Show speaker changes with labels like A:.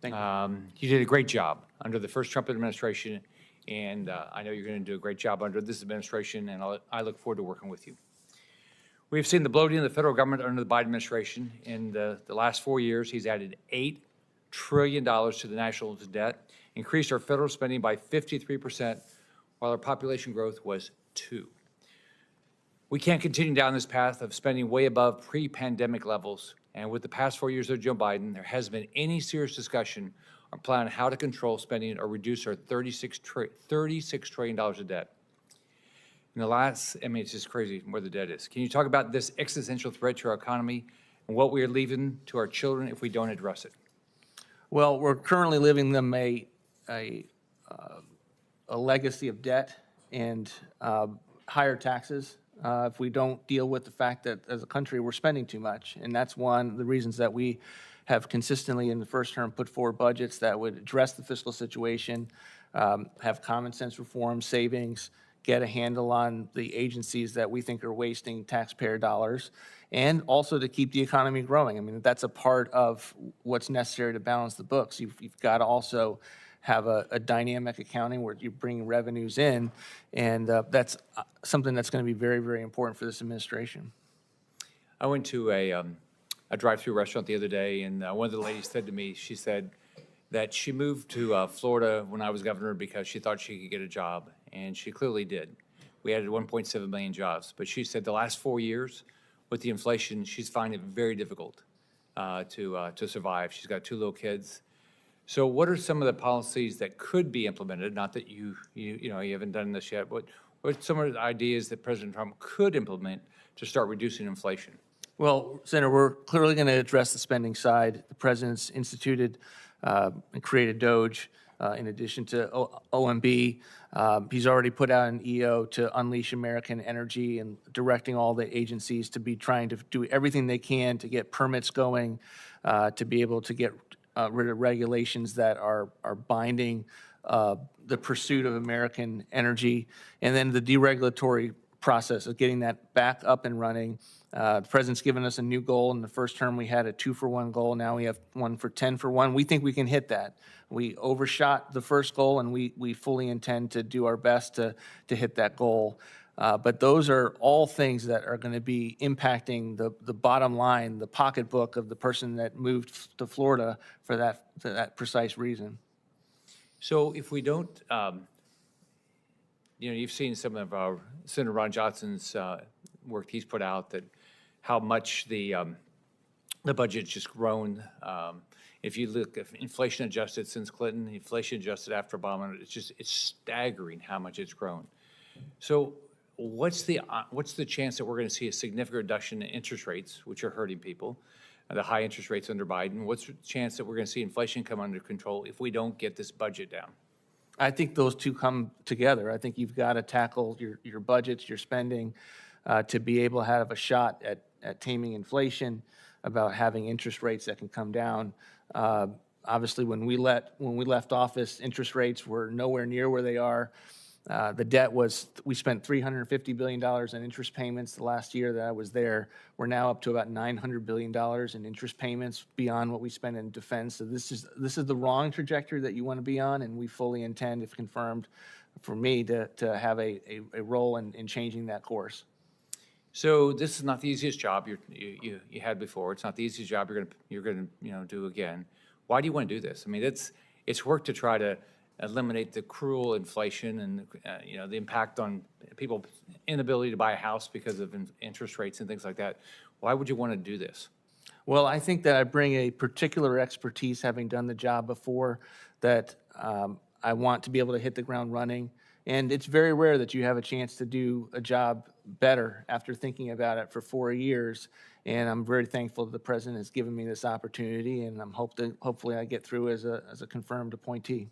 A: Thank you.
B: You did a great job under the first Trump administration, and I know you're going to do a great job under this administration, and I look forward to working with you. We've seen the bloating of the federal government under the Biden administration. In the last 4 years, he's added $8 trillion to the national debt, increased our federal spending by 53%, while our population growth was 2. We can't continue down this path of spending way above pre-pandemic levels. And with the past 4 years of Joe Biden, there hasn't been any serious discussion on plan how to control spending or reduce our $36 trillion of debt. In the last, I mean, it's just crazy where the debt is. Can you talk about this existential threat to our economy and what we are leaving to our children if we don't address it?
A: Well, we're currently leaving them a legacy of debt and higher taxes if we don't deal with the fact that as a country we're spending too much. And that's one of the reasons that we have consistently in the first term put forward budgets that would address the fiscal situation, have common sense reform, savings, get a handle on the agencies that we think are wasting taxpayer dollars, and also to keep the economy growing. I mean, that's a part of what's necessary to balance the books. You've got to also have a dynamic accounting where you bring revenues in, and that's something that's going to be very, very important for this administration.
B: I went to a drive-through restaurant the other day, and one of the ladies said to me, she said that she moved to Florida when I was governor because she thought she could get a job, and she clearly did. We added 1.7 million jobs, but she said the last 4 years with the inflation, she's finding it very difficult to survive. She's got 2 little kids. So what are some of the policies that could be implemented? Not that you haven't done this yet, but what are some of the ideas that President Trump could implement to start reducing inflation?
A: Well, Senator, we're clearly going to address the spending side. The president's instituted and created DOGE in addition to OMB. He's already put out an EO to unleash American energy and directing all the agencies to be trying to do everything they can to get permits going, to be able to get rid of regulations that are binding the pursuit of American energy, and then the deregulatory process of getting that back up and running. The president's given us a new goal. In the first term, we had a 2-for-1 goal. Now we have 1 for 10-for-1. We think we can hit that. We overshot the first goal, and we fully intend to do our best to hit that goal. But those are all things that are going to be impacting the bottom line, the pocketbook of the person that moved to Florida for that precise reason.
B: So if we don't, you've seen some of our Senator Ron Johnson's work he's put out, that how much the budget's just grown. If you look at inflation adjusted since Clinton, inflation adjusted after Obama, it's staggering how much it's grown. So what's the chance that we're going to see a significant reduction in interest rates, which are hurting people, the high interest rates under Biden? What's the chance that we're going to see inflation come under control if we don't get this budget down?
A: I think those two come together. I think you've got to tackle your budgets, your spending, to be able to have a shot at taming inflation, about having interest rates that can come down. Obviously, when we left office, interest rates were nowhere near where they are. The debt we spent $350 billion in interest payments the last year that I was there. We're now up to about $900 billion in interest payments beyond what we spend in defense. So this is the wrong trajectory that you want to be on, and we fully intend, if confirmed, for me to have a role in changing that course.
B: So this is not the easiest job you had before. It's not the easiest job you're going to do again. Why do you want to do this? I mean, it's work to try to eliminate the cruel inflation and the impact on people's inability to buy a house because of interest rates and things like that. Why would you want to do this?
A: Well, I think that I bring a particular expertise, having done the job before, that I want to be able to hit the ground running. And it's very rare that you have a chance to do a job better after thinking about it for 4 years. And I'm very thankful that the president has given me this opportunity, and hopefully I get through as a confirmed appointee.